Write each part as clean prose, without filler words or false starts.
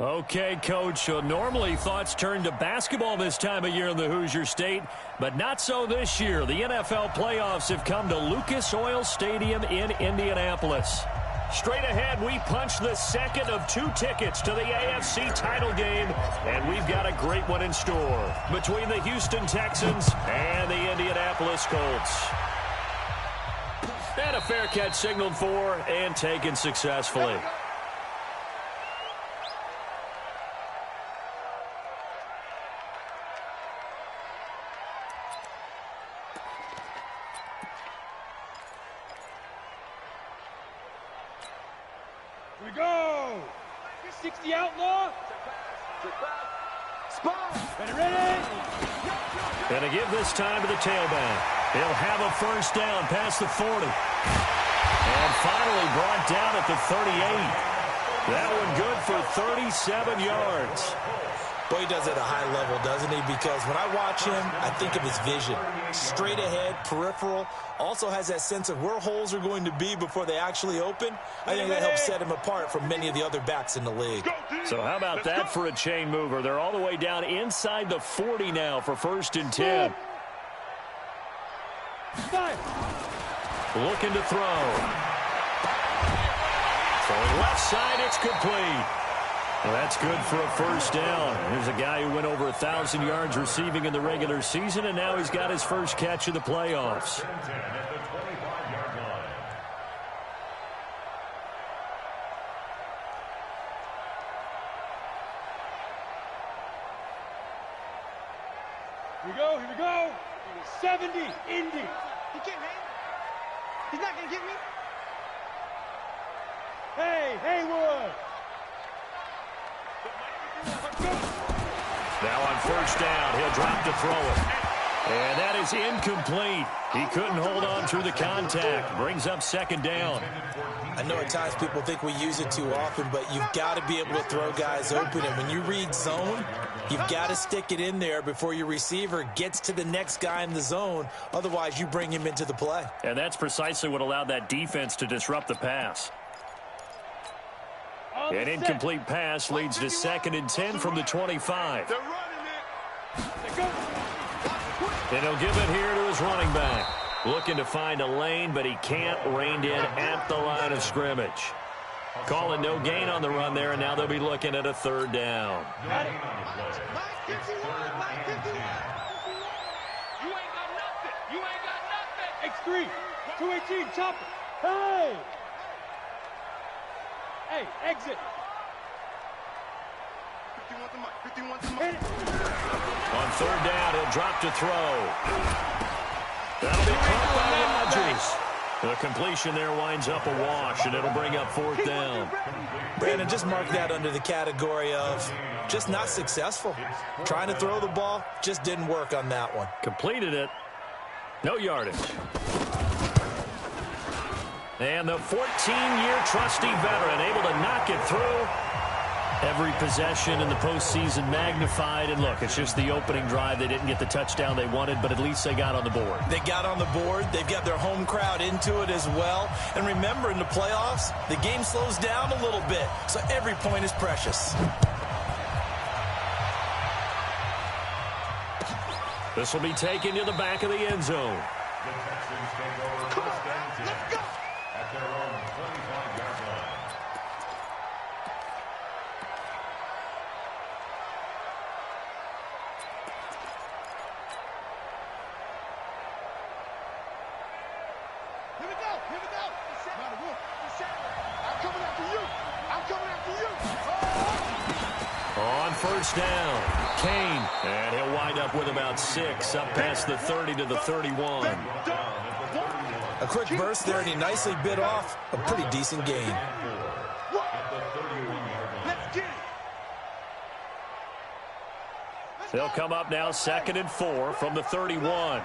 Okay, Coach, so normally thoughts turn to basketball this time of year in the Hoosier State, but not so this year. The NFL playoffs have come to Lucas Oil Stadium in Indianapolis. Straight ahead, we punch the second of 2 tickets to the AFC title game, and we've got a great one in store between the Houston Texans and the Indianapolis Colts. And a fair catch signaled for and taken successfully. We go! 60 outlaw. Spot. Ready? And to give this time to the tailback. He'll have a first down past the 40. And finally brought down at the 38. That one good for 37 yards. Boy, he does it at a high level, doesn't he? Because when I watch him, I think of his vision. Straight ahead, peripheral. Also has that sense of where holes are going to be before they actually open. I think that helps set him apart from many of the other backs in the league. So how about that for a chain mover? They're all the way down inside the 40 now for 1st and 10. Looking to throw. Throwing left side, it's complete. Well, that's good for a first down. Here's a guy who went over 1,000 yards receiving in the regular season, and now he's got his first catch of the playoffs. Here we go. 70, Indy. He can't hang. He's not going to get me. Hey, Haywood. Now on first down, he'll drop to throw it. And that is incomplete. He couldn't hold on through the contact. Brings up 2nd down. I know at times people think we use it too often, but you've got to be able to throw guys open. And when you read zone, you've got to stick it in there before your receiver gets to the next guy in the zone. Otherwise, you bring him into the play. And that's precisely what allowed that defense to disrupt the pass. An incomplete pass leads to 2nd and 10 from the 25. And he'll give it here to his running back. Looking to find a lane, but he can't. Reined in at the line of scrimmage. Calling no gain on the run there, and now they'll be looking at a 3rd down. You ain't got nothing. You ain't got nothing. X3, 218, chop it. Hey! Hey, exit. 51 to Mike. On 3rd down, he'll drop to throw. That'll be caught by Rodgers. The completion there winds up a wash, and it'll bring up 4th down. Brandon, just mark that under the category of just not successful. Trying to throw the ball, just didn't work on that one. Completed it. No yardage. And the 14-year trusty veteran able to knock it through. Every possession in the postseason magnified. And look, it's just the opening drive. They didn't get the touchdown they wanted, but at least they got on the board. They got on the board. They've got their home crowd into it as well. And remember, in the playoffs, the game slows down a little bit. So every point is precious. This will be taken to the back of the end zone. Come on, let's go. At their own 25-yard line. Here we go. I'm coming after you. On first down, Kane. And he'll wind up with about 6 up past the 30 to the 31. A quick burst there, and he nicely bit off a pretty decent gain. Let's get it. They'll come up now 2nd and 4 from the 31.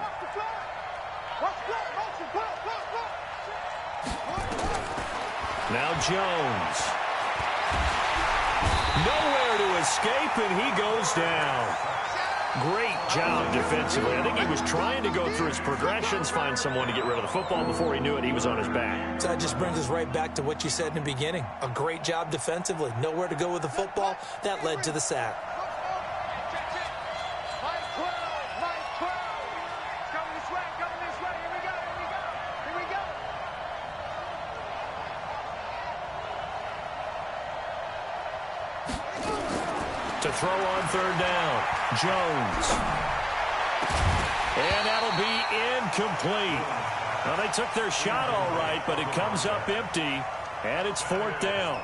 Now Jones. Nowhere to escape, and he goes down. Great job defensively. I think he was trying to go through his progressions, find someone to get rid of the football. Before he knew it, he was on his back. So that just brings us right back to what you said in the beginning. A great job defensively. Nowhere to go with the football. That led to the sack. To throw on third down, Jones. And that'll be incomplete. Well, they took their shot all right, but it comes up empty, and it's fourth down.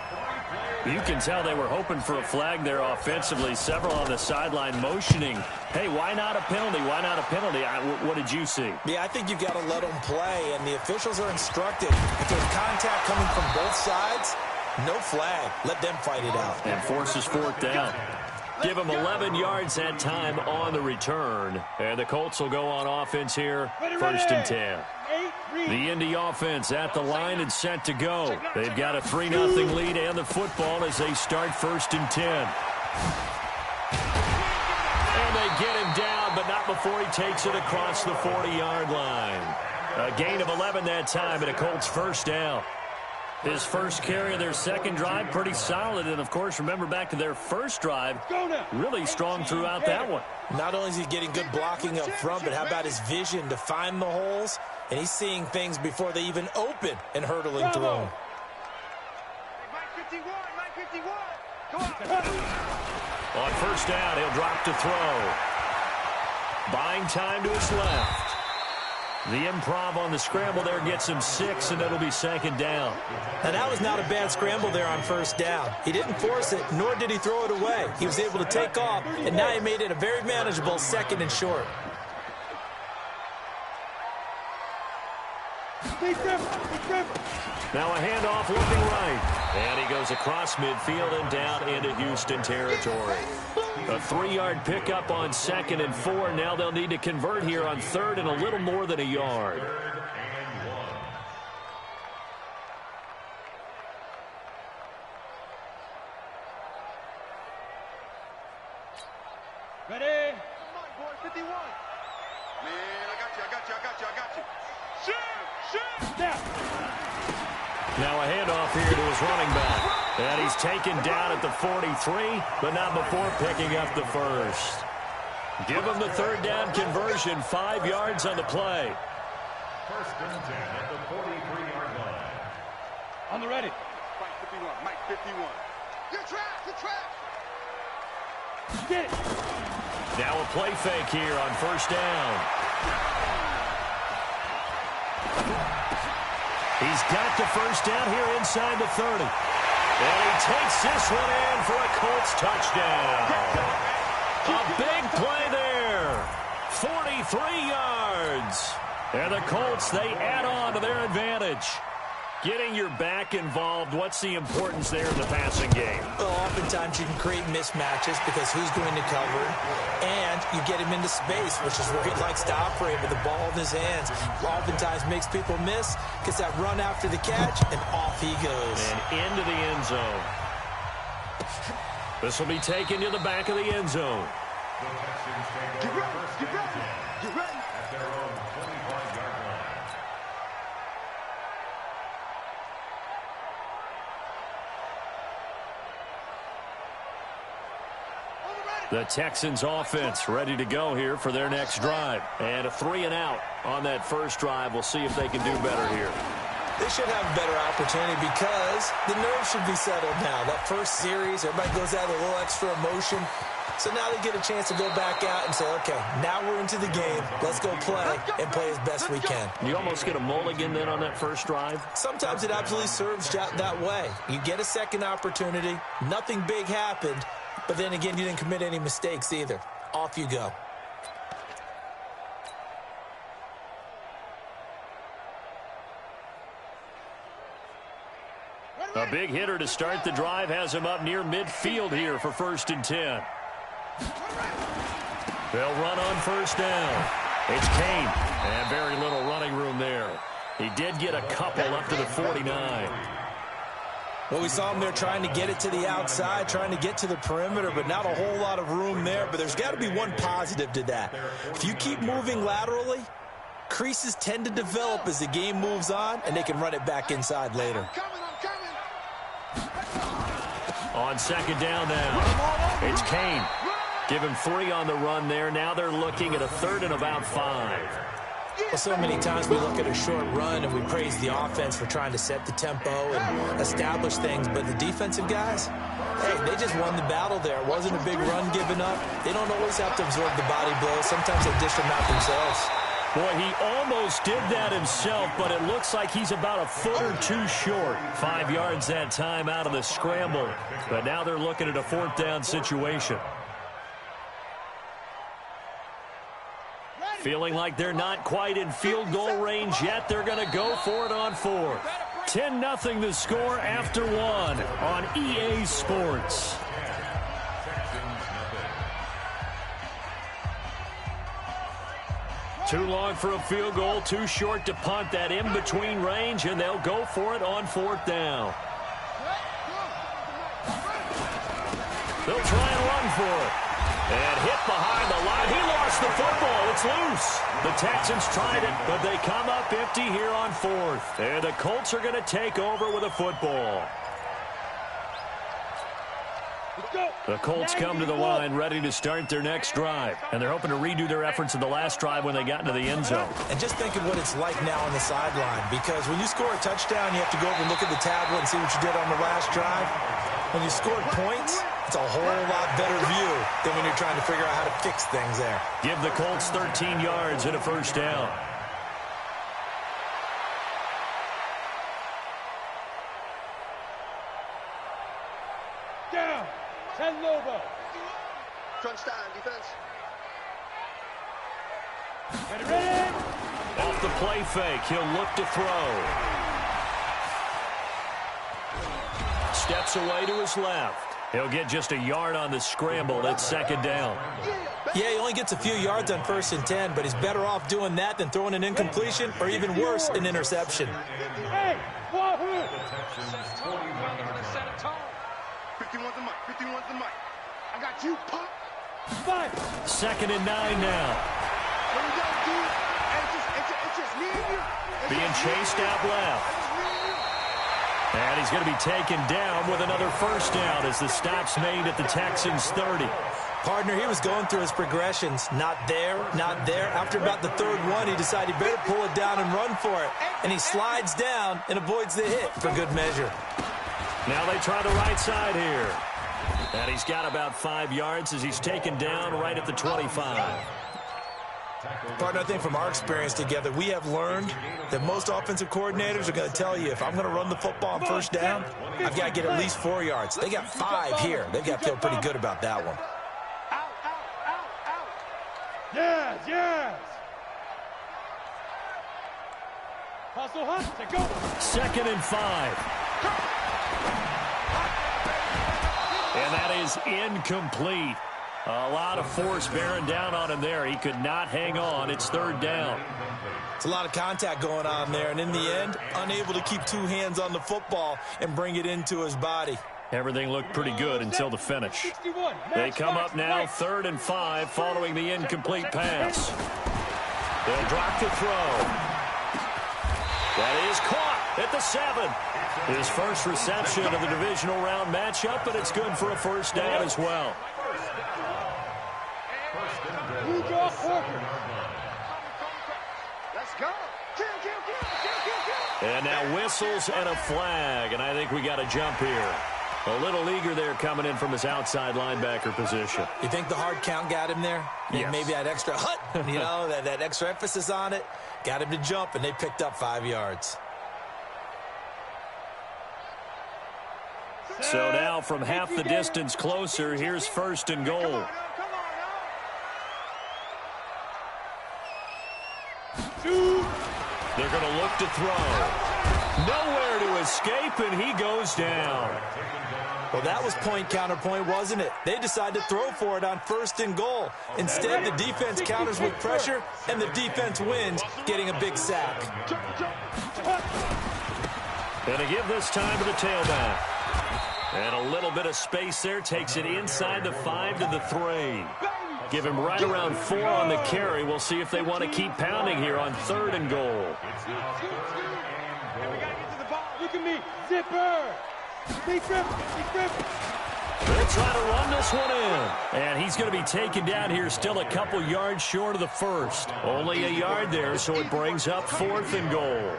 You can tell they were hoping for a flag there offensively. Several on the sideline motioning, hey, why not a penalty? Why not a penalty? What did you see? Yeah, I think you've got to let them play, and the officials are instructed. If there's contact coming from both sides, no flag. Let them fight it out. And forces fourth down. Give them 11 yards that time on the return. And the Colts will go on offense here, first and 10. The Indy offense at the line and set to go. They've got a 3-0 lead and the football as they start first and 10. And they get him down, but not before he takes it across the 40-yard line. A gain of 11 that time and a Colts first down. His first carry of their second drive, pretty solid. And, of course, remember back to their first drive, really strong throughout that one. Not only is he getting good blocking up front, but how about his vision to find the holes? And he's seeing things before they even open and hurdling through them. On first down, he'll drop to throw. Buying time to his left. The improv on the scramble there gets him 6, and it'll be second down. Now, that was not a bad scramble there on first down. He didn't force it, nor did he throw it away. He was able to take off, and now he made it a very manageable second and short. Now a handoff looking right. And he goes across midfield and down into Houston territory. A 3-yard pickup on second and 4. Now they'll need to convert here on third and a little more than a yard. Ready? Come on, boy, 51. Man, I got you. Shoot! Snap! Now a handoff here to his running back. And he's taken down at the 43, but not before picking up the first. Give him the third down conversion, 5 yards on the play. First and 10 at the 43-yard line. On the ready. Mike 51. You're trapped! Get it! Now a play fake here on first down. He's got the first down here inside the 30. And he takes this one in for a Colts touchdown. A big play there. 43 yards. And the Colts, they add on to their advantage. Getting your back involved, what's the importance there in the passing game? Well, oftentimes you can create mismatches because who's going to cover, and you get him into space, which is where he likes to operate with the ball in his hands. Oftentimes makes people miss, gets that run after the catch, and off he goes. And into the end zone. This will be taken to the back of the end zone. The Texans take over first and 10 at their own 25-yard line. The Texans offense ready to go here for their next drive. And a 3 and out on that first drive. We'll see if they can do better here. They should have a better opportunity because the nerves should be settled now. That first series, everybody goes out with a little extra emotion. So now they get a chance to go back out and say, okay, now we're into the game. Let's go play and play as best we can. You almost get a mulligan then on that first drive? Sometimes it absolutely serves that way. You get a second opportunity. Nothing big happened. But then again, you didn't commit any mistakes either. Off you go. A big hitter to start the drive has him up near midfield here for first and 10. They'll run on first down. It's Kane, and very little running room there. He did get a couple up to the 49. Well, we saw him there trying to get it to the outside, trying to get to the perimeter, but not a whole lot of room there. But there's got to be one positive to that. If you keep moving laterally, creases tend to develop as the game moves on, and they can run it back inside later. On second down now, it's Kane. Give him 3 on the run there. Now they're looking at a 3rd and about 5. Well, so many times we look at a short run and we praise the offense for trying to set the tempo and establish things, but the defensive guys, hey, they just won the battle there. It wasn't a big run given up. They don't always have to absorb the body blows. Sometimes they dish them out themselves. Boy, he almost did that himself, but it looks like he's about a foot or 2 short. 5 yards that time out of the scramble, but now they're looking at a 4th down situation. Feeling like they're not quite in field goal range yet. They're going to go for it on 4th. 10-0 the score after 1 on EA Sports. Too long for a field goal, too short to punt. That in-between range, and they'll go for it on 4th down. They'll try and run for it. And hit behind the line. He lost the football. It's loose. The Texans tried it, but they come up empty here on 4th. And the Colts are going to take over with a football. The Colts come to the line ready to start their next drive. And they're hoping to redo their efforts in the last drive when they got into the end zone. And just think of what it's like now on the sideline. Because when you score a touchdown, you have to go over and look at the tablet and see what you did on the last drive. When you scored points, it's a whole lot better view than when you're trying to figure out how to fix things there. Give the Colts 13 yards and a 1st down. Down. 10 Lobo. Crunch time, defense. Ready. Off the play fake, he'll look to throw. Steps away to his left. He'll get just a yard on the scramble. It's 2nd down. Yeah, he only gets a few yards on 1st and 10, but he's better off doing that than throwing an incompletion or even worse, an interception. Hey, Wahoo! 51's the mic. 51's the mic. I got you, pop. 5. 2nd and 9 now. Here we go, dude. It's just me and you. Being chased out left. And he's going to be taken down with another 1st down as the stop's made at the Texans' 30. Partner, he was going through his progressions. Not there, not there. After about the 3rd one, he decided he better pull it down and run for it. And he slides down and avoids the hit for good measure. Now they try the right side here. And he's got about 5 yards as he's taken down right at the 25. Partner, I think from our experience together, we have learned that most offensive coordinators are going to tell you, if I'm going to run the football on 1st down, I've got to get at least 4 yards. They got 5 here. They've got to feel pretty good about that one. Yes, yes. Hustle, hustle, go. 2nd and 5. And that is incomplete. A lot of force bearing down on him there. He could not hang on. It's 3rd down. It's a lot of contact going on there, and in the end, unable to keep 2 hands on the football and bring it into his body. Everything looked pretty good until the finish. They come up now 3rd and 5 following the incomplete pass. They'll drop the throw. That is caught at the 7. His first reception of the divisional round matchup, but it's good for a 1st down as well. Let's go. Kill. And now whistles and a flag, and I think we got a jump here. A little eager there coming in from his outside linebacker position. You think the hard count got him there? Yes. Maybe that extra that extra emphasis on it got him to jump, and they picked up 5 yards. So now from half the distance closer, here's 1st and goal. They're going to look to throw. Nowhere to escape, and he goes down. Well, that was point counterpoint, wasn't it? They decided to throw for it on 1st and goal. Instead, the defense counters with pressure, and the defense wins, getting a big sack. And to give this time to the tailback. And a little bit of space there. Takes it inside the 5 to the 3. Give him right around 4 on the carry. We'll see if they want to keep pounding here on 3rd and goal. And we got to get to the ball. Look at me. Zipper. Big grip. Big grip. They'll try to run this one in. And he's going to be taken down here, still a couple yards short of the first. Only a yard there, so it brings up 4th and goal.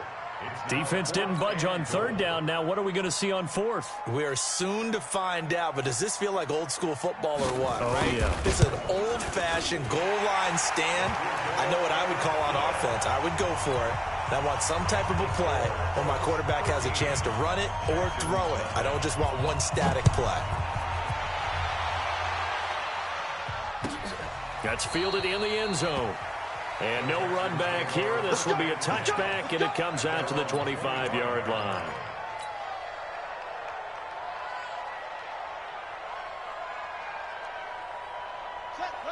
Defense didn't budge on 3rd down. Now what are we going to see on 4th? We are soon to find out, but does this feel like old school football or what, right? Yeah. It's an old-fashioned goal line stand. I know what I would call on offense. I would go for it. And I want some type of a play where my quarterback has a chance to run it or throw it. I don't just want one static play. That's fielded in the end zone. And no run back here. This will be a touchback, and it comes out to the 25-yard line.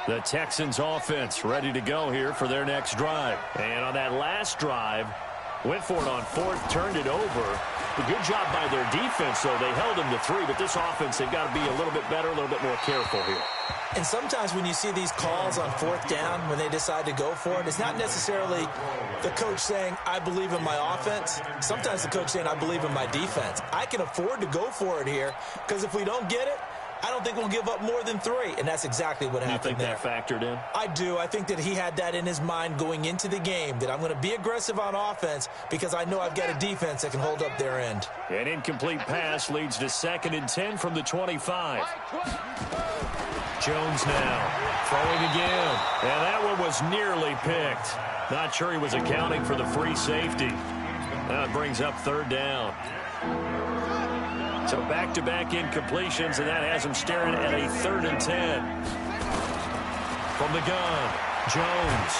The Texans offense ready to go here for their next drive. And on that last drive, went for it on 4th, turned it over. A good job by their defense, though. They held them to 3, but this offense, they've got to be a little bit better, a little bit more careful here. And sometimes when you see these calls on 4th down, when they decide to go for it, it's not necessarily the coach saying, I believe in my offense. Sometimes the coach saying, I believe in my defense. I can afford to go for it here because if we don't get it, I don't think we'll give up more than 3. And that's exactly what happened there. You think that factored in? I do. I think that he had that in his mind going into the game, that I'm going to be aggressive on offense because I know I've got a defense that can hold up their end. An incomplete pass leads to 2nd and 10 from the 25. Jones now throwing again. And that one was nearly picked. Not sure he was accounting for the free safety. That brings up 3rd down. So back-to-back incompletions, and that has him staring at a 3rd and 10. From the gun, Jones.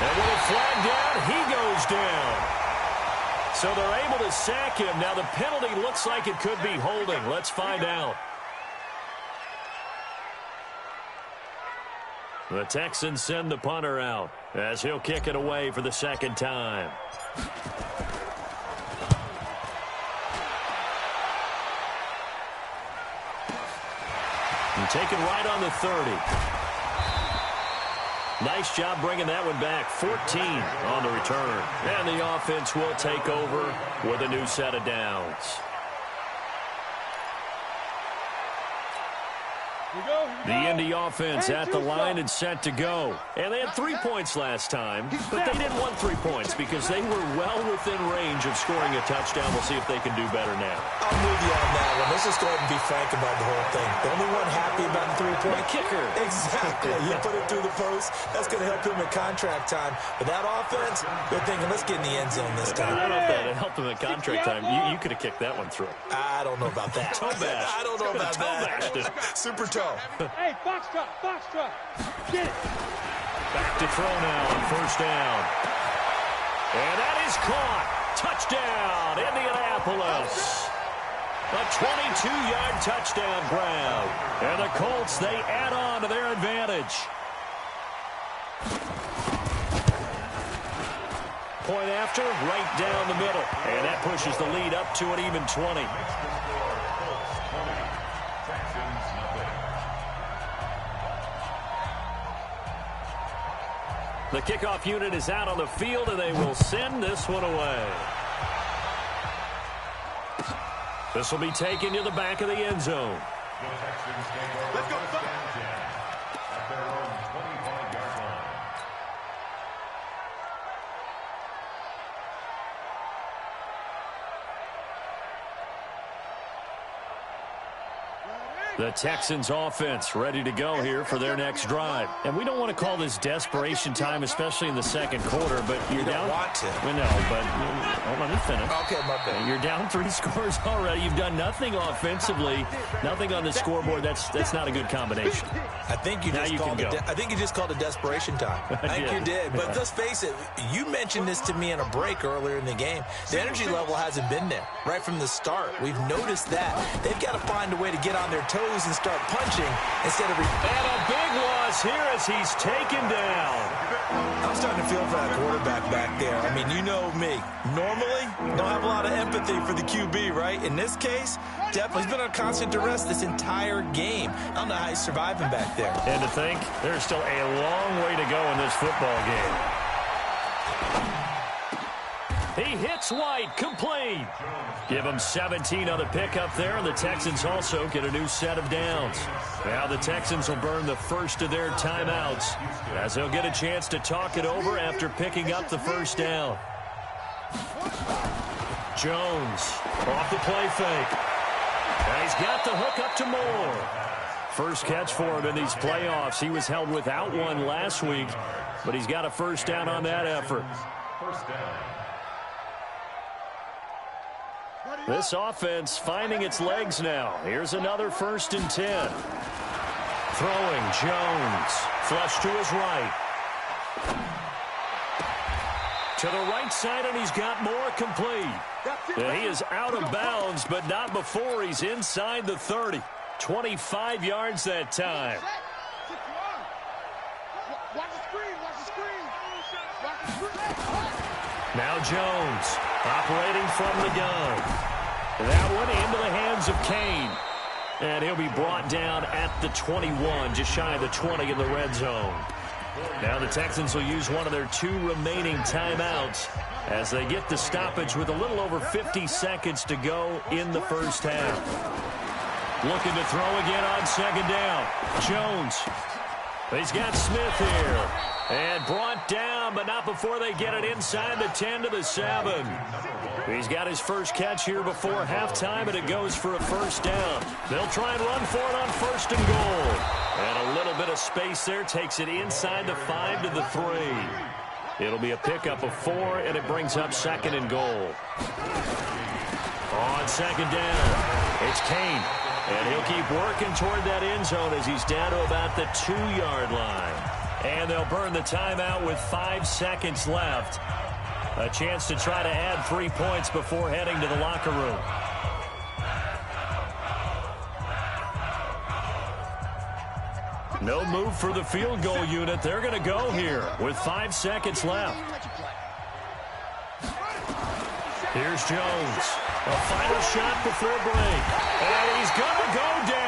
And with a flag down, he goes down. So they're able to sack him. Now the penalty looks like it could be holding. Let's find out. The Texans send the punter out as he'll kick it away for the 2nd time. And taken right on the 30. Nice job bringing that one back. 14 on the return. And the offense will take over with a new set of downs. The Indy offense at the line and set to go. And they had 3 points last time, but they didn't want 3 points because they were well within range of scoring a touchdown. We'll see if they can do better now. I'm with you on that one. Let's just go ahead and be frank about the whole thing. The only one happy about the 3-point kicker. Exactly. You put it through the post. That's going to help him at contract time. But that offense, they're thinking, let's get in the end zone this time. I don't know if that helped him at contract time. You could have kicked that one through. I don't know about that. Toe bash. I don't know about that. Super toe. Hey, box truck. Get it. Back to throw now on 1st down. And that is caught. Touchdown, Indianapolis. A 22-yard touchdown grab. And the Colts, they add on to their advantage. Point after, right down the middle. And that pushes the lead up to an even 20. The kickoff unit is out on the field, and they will send this one away. This will be taken to the back of the end zone. Let's go. At their own 25-yard line. The Texans offense ready to go here for their next drive. And we don't want to call this desperation time, especially in the 2nd quarter, but you're down. You don't want to. We know, but let me finish. Okay, my bad. You're down 3 scores already. You've done nothing offensively, nothing on the scoreboard. That's not a good combination. I think you just called it desperation time. I think you did. But let's face it, you mentioned this to me in a break earlier in the game. The energy level hasn't been there right from the start. We've noticed that. They've got to find a way to get on their toes and start punching instead of... And a big loss here as he's taken down. I'm starting to feel for that quarterback back there. I mean, you know me. Normally, don't have a lot of empathy for the QB, right? In this case, definitely he's been on constant duress this entire game. I don't know how he's surviving back there. And to think, there's still a long way to go in this football game. He hits White, complete. Give him 17 on the pickup there, and the Texans also get a new set of downs. Now the Texans will burn the first of their timeouts as they'll get a chance to talk it over after picking up the first down. Jones off the play fake. And he's got the hook up to Moore. First catch for him in these playoffs. He was held without one last week, but he's got a first down on that effort. First down. This offense finding its legs now. Here's another 1st and 10. Throwing, Jones. Flush to his right. To the right side, and he's got Moore complete. And he is out of bounds, but not before he's inside the 30. 25 yards that time. Now Jones operating from the gun. That one into the hands of Kane. And he'll be brought down at the 21, just shy of the 20 in the red zone. Now the Texans will use one of their 2 remaining timeouts as they get the stoppage with a little over 50 seconds to go in the first half. Looking to throw again on second down. Jones. He's got Smith here. And brought down, but not before they get it inside the 10 to the 7. He's got his first catch here before halftime, and it goes for a first down. They'll try and run for it on 1st and goal. And a little bit of space there takes it inside the 5 to the 3. It'll be a pickup of 4, and it brings up 2nd and goal. On second down, it's Kane. And he'll keep working toward that end zone as he's down to about the 2-yard line. And they'll burn the timeout with 5 seconds left. A chance to try to add 3 points before heading to the locker room. No move for the field goal unit. They're going to go here with 5 seconds left. Here's Jones. A final shot before break. And he's going to go down.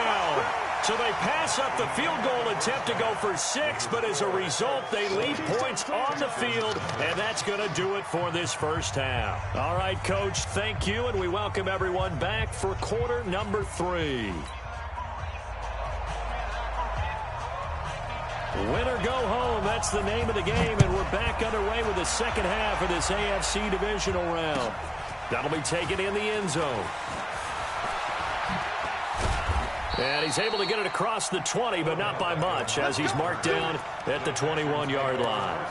So they pass up the field goal attempt to go for 6, but as a result, they leave points on the field, and that's going to do it for this first half. All right, Coach, thank you, and we welcome everyone back for quarter number 3. Win or go home, that's the name of the game, and we're back underway with the second half of this AFC divisional round. That'll be taken in the end zone. And he's able to get it across the 20, but not by much, as he's marked down at the 21-yard line.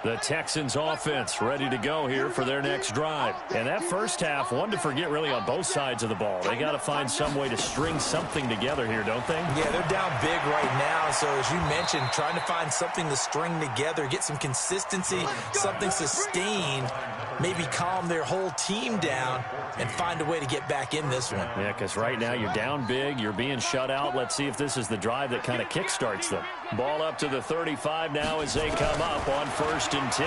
The Texans offense ready to go here for their next drive. And that first half, one to forget really on both sides of the ball. They got to find some way to string something together here, don't they? Yeah, they're down big right now. So as you mentioned, trying to find something to string together, get some consistency, something sustained, maybe calm their whole team down and find a way to get back in this one. Yeah, because right now you're down big, you're being shut out. Let's see if this is the drive that kind of kickstarts them. Ball up to the 35 now as they come up on 1st and 10.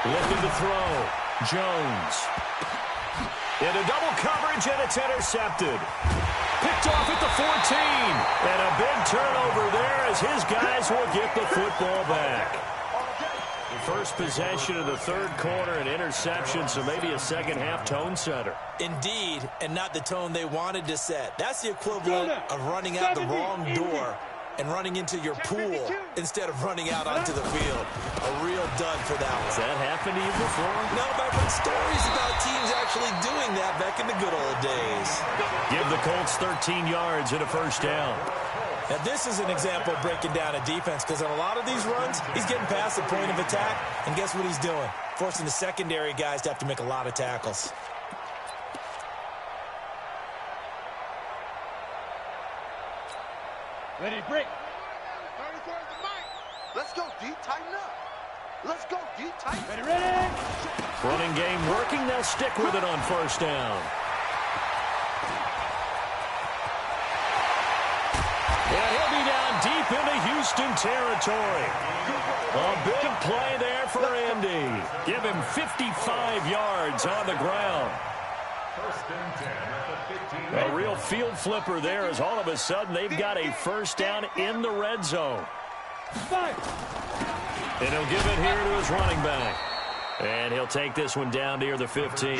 Looking to throw. Jones. Into double coverage, and it's intercepted. Picked off at the 14. And a big turnover there as his guys will get the football back. First possession of the third quarter, an interception, so maybe a second-half tone setter. Indeed, and not the tone they wanted to set. That's the equivalent of running out the wrong door and running into your pool instead of running out onto the field. A real dud for that one. Has that happened to you before? No, but I've heard stories about teams actually doing that back in the good old days. Give the Colts 13 yards and a first down. Now, this is an example of breaking down a defense, because on a lot of these runs, he's getting past the point of attack, and guess what he's doing? Forcing the secondary guys to have to make a lot of tackles. Ready to break. Let's go, D. Tighten up. Let's go. Deep tight. Ready. Running game working. They'll stick with it on first down. And he'll be down deep into Houston territory. A big play there for Indy. Give him 55 yards on the ground. First and 10 at the 15. A real field flipper there as all of a sudden they've got a first down in the red zone. And he'll give it here to his running back. And he'll take this one down near the 15.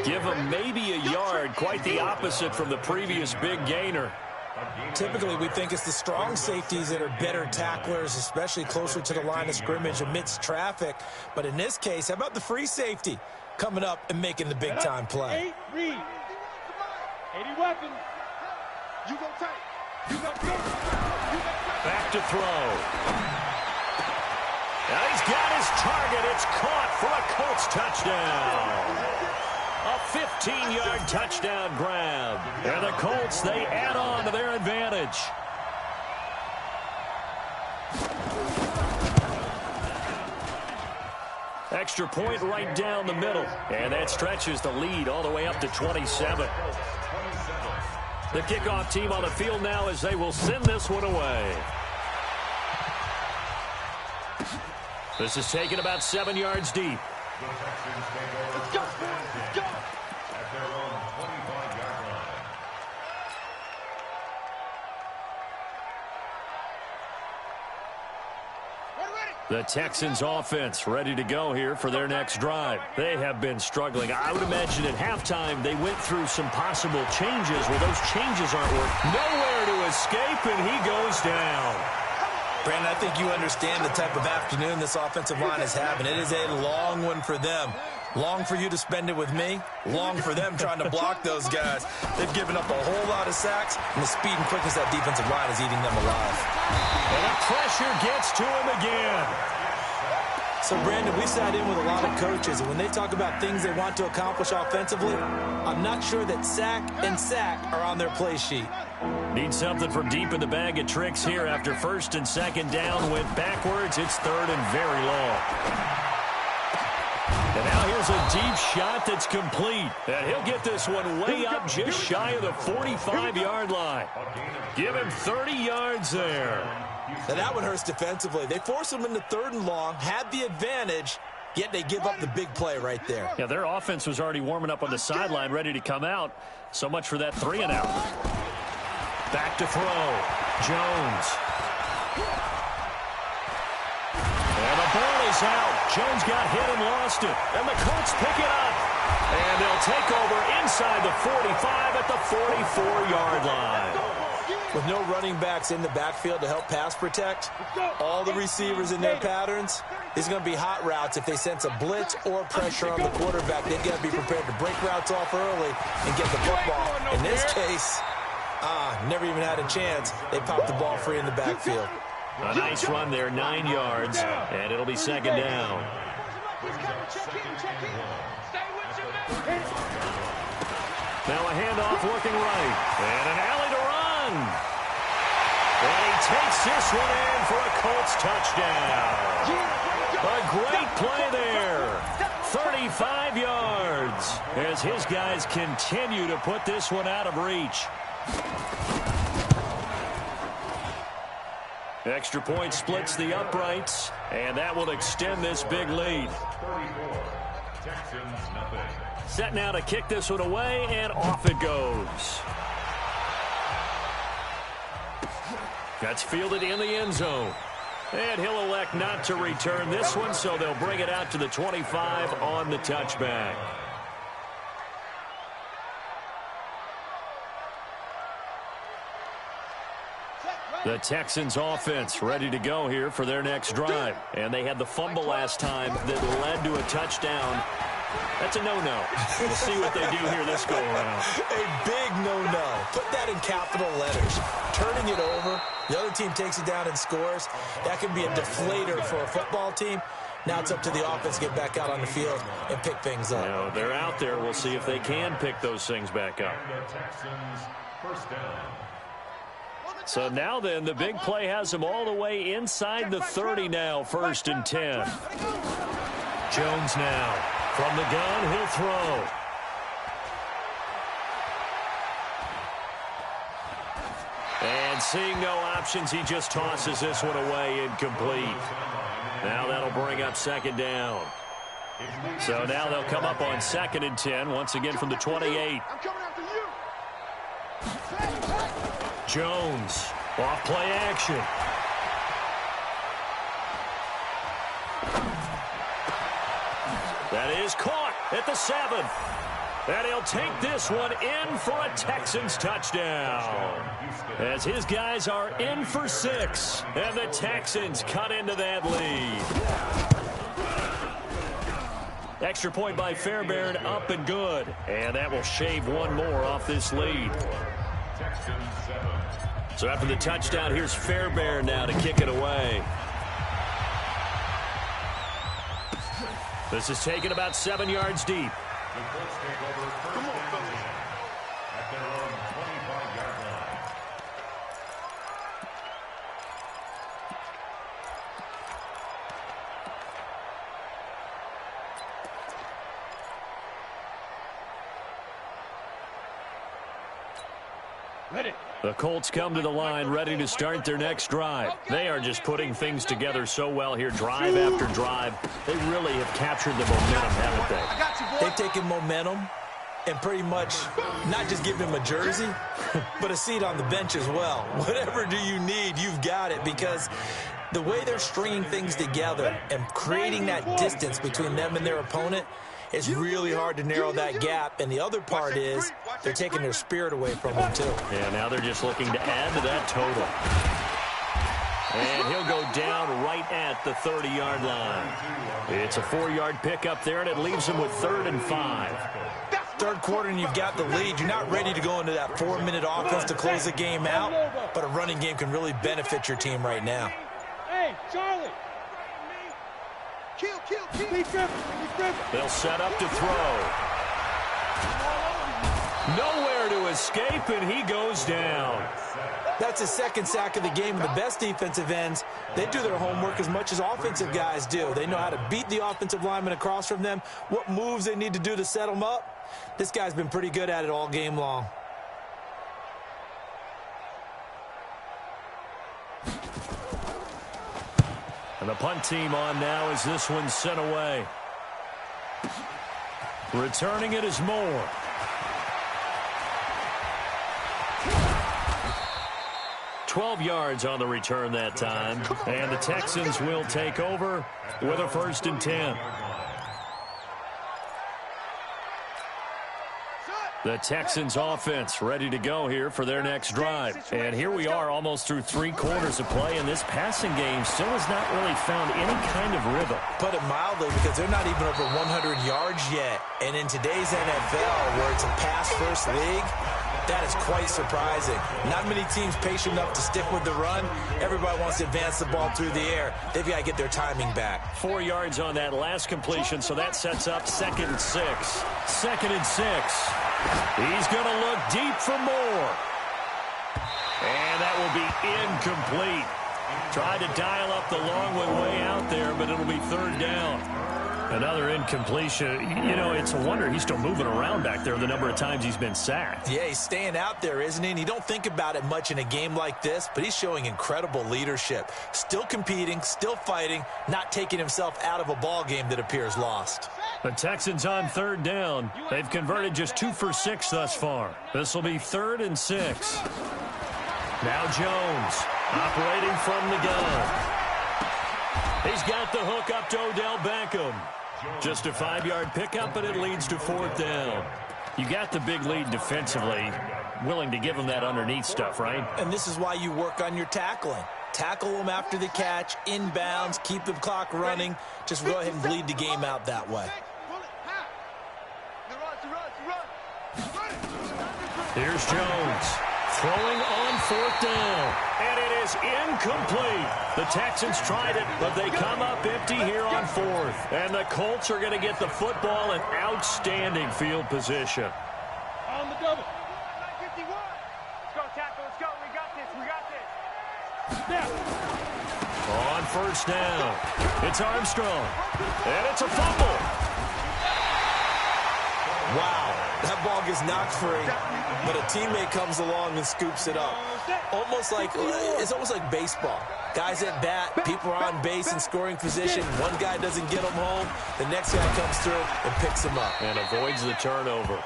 Give him maybe a yard, quite the opposite from the previous big gainer. Typically, we think it's the strong safeties that are better tacklers, especially closer to the line of scrimmage amidst traffic. But in this case, how about the free safety coming up and making the big-time play? 8 read. 80 weapons. You go tight. You got go. Back to throw. Now he's got his target. It's caught for a Colts touchdown. A 15-yard touchdown grab. And the Colts, they add on to their advantage. Extra point right down the middle. And that stretches the lead all the way up to 27. The kickoff team on the field now as they will send this one away. This is taken about 7 yards deep. The Texans take over. Let's go. Let's go. At their own 25-yard line. The Texans offense ready to go here for their next drive. They have been struggling. I would imagine at halftime they went through some possible changes where those changes aren't working. Nowhere to escape, and he goes down. Brandon, I think you understand the type of afternoon this offensive line is having. It is a long one for them. Long for you to spend it with me. Long for them trying to block those guys. They've given up a whole lot of sacks, and the speed and quickness of that defensive line is eating them alive. And the pressure gets to him again. So, Brandon, we sat in with a lot of coaches, and when they talk about things they want to accomplish offensively, I'm not sure that sack and sack are on their play sheet. Need something from deep in the bag of tricks here after first and second down went backwards. It's third and very long. And now here's a deep shot that's complete. And he'll get this one way up just shy of the 45-yard line. Give him 30 yards there. Now that one hurts defensively. They force him into third and long, had the advantage, yet they give up the big play right there. Yeah, their offense was already warming up on the sideline, ready to come out. So much for that 3-and-out. Back to throw. Jones. And the ball is out. Jones got hit and lost it. And the Colts pick it up. And they'll take over inside the 45 at the 44-yard line. With no running backs in the backfield to help pass protect, all the receivers in their patterns, these are going to be hot routes. If they sense a blitz or pressure on the quarterback, they've got to be prepared to break routes off early and get the football. In this case, never even had a chance. They popped the ball free in the backfield. A nice run there, 9 yards, and it'll be second down. Now a handoff working right, and an alley to run. And he takes this one in for a Colts touchdown. A great play there. 35 yards as his guys continue to put this one out of reach. Extra point splits the uprights, and that will extend this big lead. 34. Texans nothing. Set now to kick this one away, and off it goes. That's fielded in the end zone. And he'll elect not to return this one, so they'll bring it out to the 25 on the touchback. The Texans offense ready to go here for their next drive. And they had the fumble last time that led to a touchdown. That's a no-no. We'll see what they do here this go-around. A big no-no. Put that in capital letters. Turning it over, the other team takes it down and scores. That can be a deflator for a football team. Now it's up to the offense to get back out on the field and pick things up. Now, they're out there. We'll see if they can pick those things back up. The Texans first down. So now then, the big play has him all the way inside the 30 now, 1st and 10. Jones now. From the gun, he'll throw. And seeing no options, he just tosses this one away, incomplete. Now that'll bring up 2nd down. So now they'll come up on 2nd and 10, once again from the 28. Jones, off play action. That is caught at the 7. And he'll take this one in for a Texans touchdown. As his guys are in for 6. And the Texans cut into that lead. Extra point by Fairbairn, up and good. And that will shave one more off this lead. So after the touchdown, here's Fairbairn now to kick it away. This is taken about 7 yards deep. Come on, fellas. At their own 25-yard line. Ready. The Colts come to the line ready to start their next drive. They are just putting things together so well here, drive after drive. They really have captured the momentum, haven't they? They've taken momentum and pretty much not just given him a jersey, but a seat on the bench as well. Whatever do you need, you've got it, because the way they're stringing things together and creating that distance between them and their opponent, it's really hard to narrow that gap. And the other part is they're taking their spirit away from them, too. Yeah, now they're just looking to add to that total. And he'll go down right at the 30-yard line. It's a 4-yard pickup there, and it leaves him with 3rd and 5. Third quarter and you've got the lead. You're not ready to go into that 4-minute offense to close the game out, but a running game can really benefit your team right now. Hey, Charlie. Kill. Be careful. They'll set up to throw. Nowhere to escape, and he goes down. That's his 2nd sack of the game, and the best defensive ends, they do their homework as much as offensive guys do. They know how to beat the offensive lineman across from them, what moves they need to do to set them up. This guy's been pretty good at it all game long. And the punt team on now as this one's sent away. Returning it is Moore. $12 yards on the return that time. And the Texans will take over with a 1st and 10. The Texans offense ready to go here for their next drive. And here we are almost through 3 quarters of play, and this passing game still has not really found any kind of rhythm. Put it mildly, because they're not even over 100 yards yet. And in today's NFL, where it's a pass-first league, that is quite surprising. Not many teams patient enough to stick with the run. Everybody wants to advance the ball through the air. They've got to get their timing back. 4 yards on that last completion, so that sets up 2nd and 6. 2nd and 6. He's going to look deep for Moore. And that will be incomplete. Tried to dial up the long way out there, but it'll be 3rd down. Another incompletion. You know, it's a wonder he's still moving around back there the number of times he's been sacked. Yeah, he's staying out there, isn't he? And you don't think about it much in a game like this, but he's showing incredible leadership. Still competing, still fighting, not taking himself out of a ball game that appears lost. The Texans on 3rd down. They've converted just 2 for 6 thus far. This will be 3rd and 6. Now Jones operating from the gun. He's got the hook up to Odell Beckham. Just a 5-yard pickup, but it leads to 4th down. You got the big lead defensively. Willing to give him that underneath stuff, right? And this is why you work on your tackling. Tackle them after the catch, inbounds, keep the clock running. Just go ahead and bleed the game out that way. Here's Jones throwing on 4th down. And it is incomplete. The Texans tried it, but they come up empty here on 4th. And the Colts are going to get the football in outstanding field position. On the double. 51. Let's go, tackle. Let's go. We got this. On first down, it's Armstrong, and it's a fumble. Wow, that ball gets knocked free, but a teammate comes along and scoops it up. It's almost like baseball. Guys at bat, people are on base in scoring position. One guy doesn't get him home. The next guy comes through and picks him up. And avoids the turnover.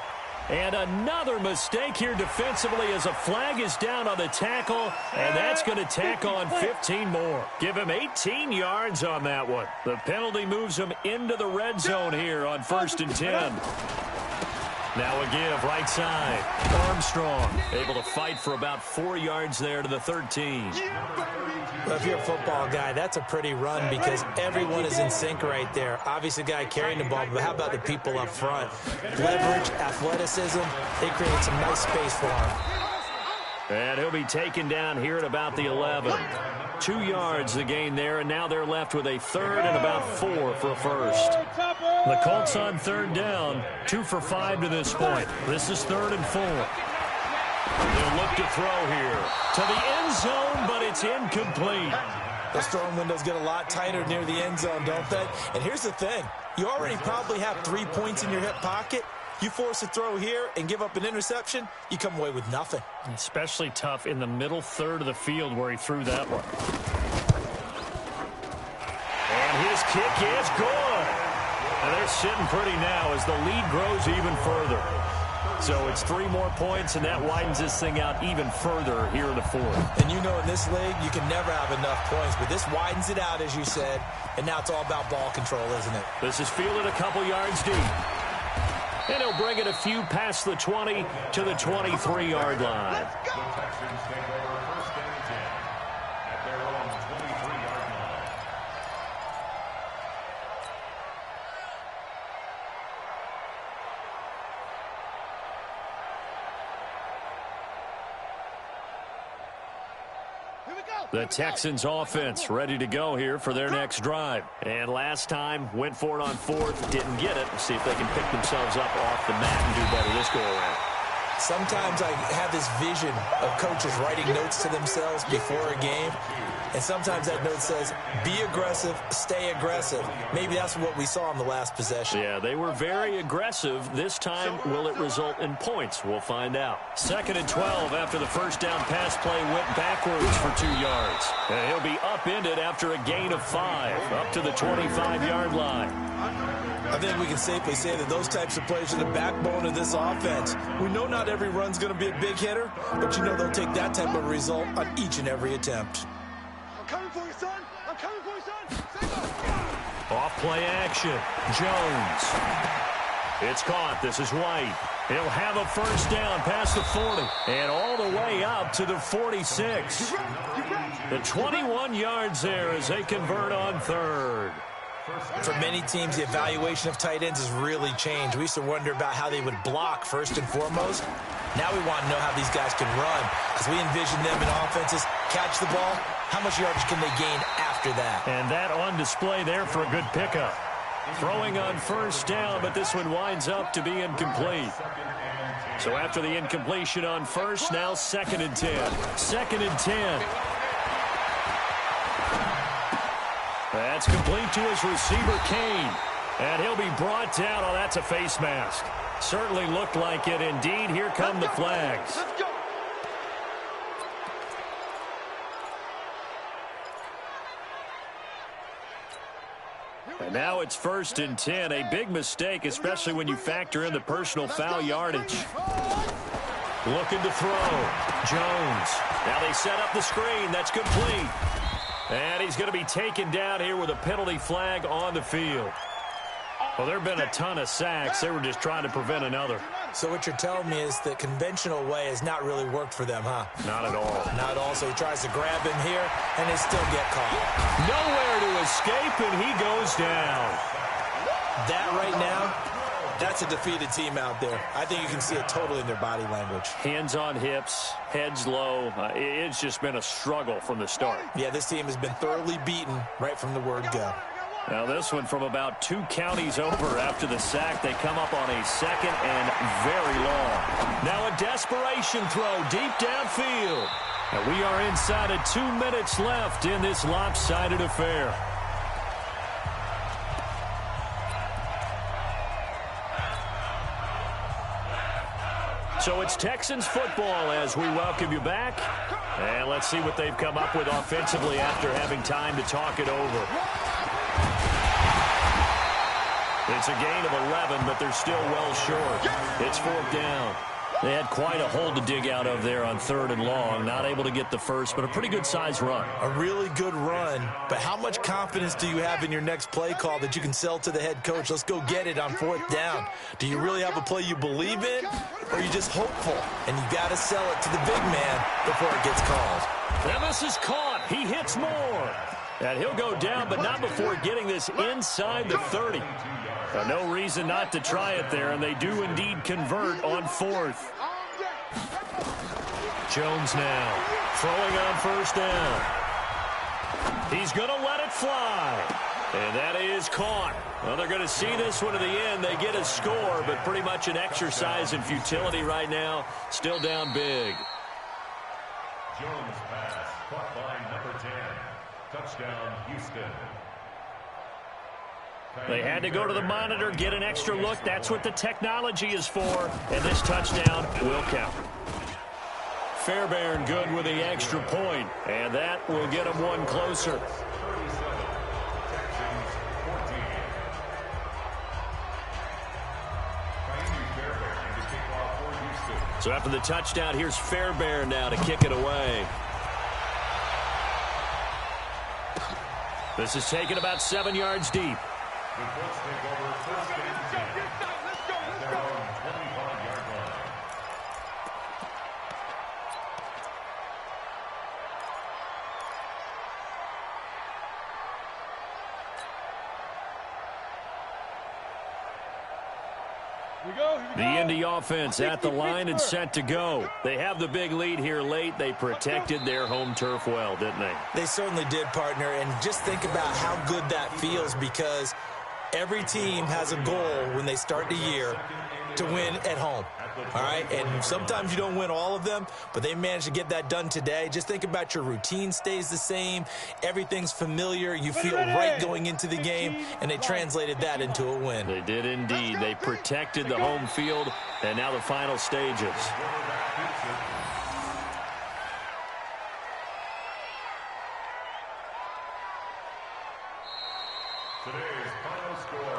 And another mistake here defensively as a flag is down on the tackle, and that's going to tack on 15 more. Give him 18 yards on that one. The penalty moves him into the red zone here on 1st and 10. Now a give right side. Armstrong able to fight for about 4 yards there to the 13. Well, if you're a football guy, that's a pretty run because everyone is in sync right there. Obviously, the guy carrying the ball, but how about the people up front? Leverage, athleticism, they create some nice space for him. And he'll be taken down here at about the 11. 2 yards the gain there, and now they're left with a 3rd and about 4 for a first. The Colts on 3rd down, 2 for 5 to this point. This is 3rd and 4. They'll look to throw here to the end zone, but it's incomplete. Those throwing windows get a lot tighter near the end zone, don't they? And here's the thing. You already probably have 3 points in your hip pocket. You force a throw here and give up an interception, you come away with nothing. Especially tough in the middle third of the field where he threw that one. And his kick is good. And they're sitting pretty now as the lead grows even further. So it's 3 more points, and that widens this thing out even further here in the 4th. And you know in this league, you can never have enough points, but this widens it out, as you said, and now it's all about ball control, isn't it? This is fielded a couple yards deep. And he'll bring it a few past the 20 to the 23-yard line. The Texans take over 1st and 10 at their own 23-yard line. The Texans offense ready to go here for their next drive. And last time, went for it on 4th, didn't get it. See if they can pick themselves up off the mat and do better this go-around. Sometimes I have this vision of coaches writing notes to themselves before a game. And sometimes that note says, be aggressive, stay aggressive. Maybe that's what we saw in the last possession. Yeah, they were very aggressive. This time, will it result in points? We'll find out. 2nd and 12 after the first down pass play went backwards for 2 yards. And he'll be upended after a gain of 5, up to the 25-yard line. I think we can safely say that those types of plays are the backbone of this offense. We know not every run's going to be a big hitter, but you know they'll take that type of result on each and every attempt. I'm coming for you, son. I'm coming for you, son. Off play action. Jones. It's caught. This is White. He'll have a first down past the 40 and all the way up to the 46. The 21 yards there as they convert on 3rd. For many teams, the evaluation of tight ends has really changed. We used to wonder about how they would block first and foremost. Now we want to know how these guys can run. As we envision them in offenses, catch the ball, how much yardage can they gain after that? And that on display there for a good pickup. Throwing on first down, but this one winds up to be incomplete. So after the incompletion on first, now 2nd and 10. 2nd and 10. That's complete to his receiver, Kane. And he'll be brought down. Oh, that's a face mask. Certainly looked like it. Indeed, here come the flags. Let's go. And now it's 1st and 10. A big mistake, especially when you factor in the personal foul yardage. Looking to throw. Jones. Now they set up the screen. That's complete. And he's going to be taken down here with a penalty flag on the field. Well, there have been a ton of sacks. They were just trying to prevent another. So what you're telling me is the conventional way has not really worked for them, huh? Not at all. Not at all. So he tries to grab him here, and they still get caught. Nowhere to escape, and he goes down. That right now, that's a defeated team out there. I think you can see it totally in their body language. Hands on hips, heads low. It's just been a struggle from the start. Yeah, this team has been thoroughly beaten right from the word go. Now this one from about 2 counties over after the sack. They come up on a 2nd and very long. Now a desperation throw deep downfield. And we are inside of 2 minutes left in this lopsided affair. So it's Texans football as we welcome you back. And let's see what they've come up with offensively after having time to talk it over. It's a gain of 11, but they're still well short. It's 4th down. They had quite a hole to dig out of there on 3rd and long. Not able to get the first, but a pretty good-sized run. A really good run, but how much confidence do you have in your next play call that you can sell to the head coach? Let's go get it on 4th down. Do you really have a play you believe in, or are you just hopeful? And you got to sell it to the big man before it gets called. And this is caught. He hits more. And he'll go down, but not before getting this inside the 30. No reason not to try it there, and they do indeed convert on 4th. Jones now throwing on 1st down. He's going to let it fly. And that is caught. Well, they're going to see this one to the end. They get a score, but pretty much an exercise in futility right now. Still down big. Jones pass, caught by number 10. Touchdown, Houston. They had to go to the monitor, get an extra look. That's what the technology is for. And this touchdown will count. Fairbairn good with the extra point. And that will get them one closer. So after the touchdown, here's Fairbairn now to kick it away. This is taken about 7 yards deep. The Colts take over 1st and 10. At their own 25-yard line. The Indy offense at the line and set to go. They have the big lead here late. They protected their home turf well, didn't they? They certainly did, partner. And just think about how good that feels, because every team has a goal when they start the year to win at home. All right, and sometimes you don't win all of them, but they managed to get that done today. Just think about your routine stays the same. Everything's familiar. You feel right going into the game, and they translated that into a win. They did indeed. They protected the home field, and now the final stages.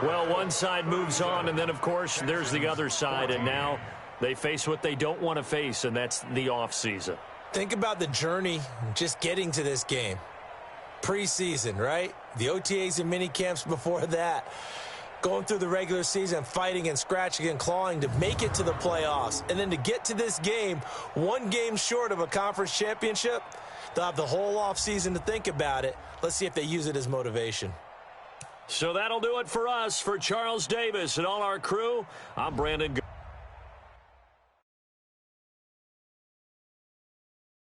Well, one side moves on, and then, of course, there's the other side, and now they face what they don't want to face, and that's the offseason. Think about the journey just getting to this game. Preseason, right? The OTAs and mini camps before that. Going through the regular season, fighting and scratching and clawing to make it to the playoffs. And then to get to this game, 1 game short of a conference championship, they'll have the whole offseason to think about it. Let's see if they use it as motivation. So that'll do it for us. For Charles Davis and all our crew, I'm Brandon.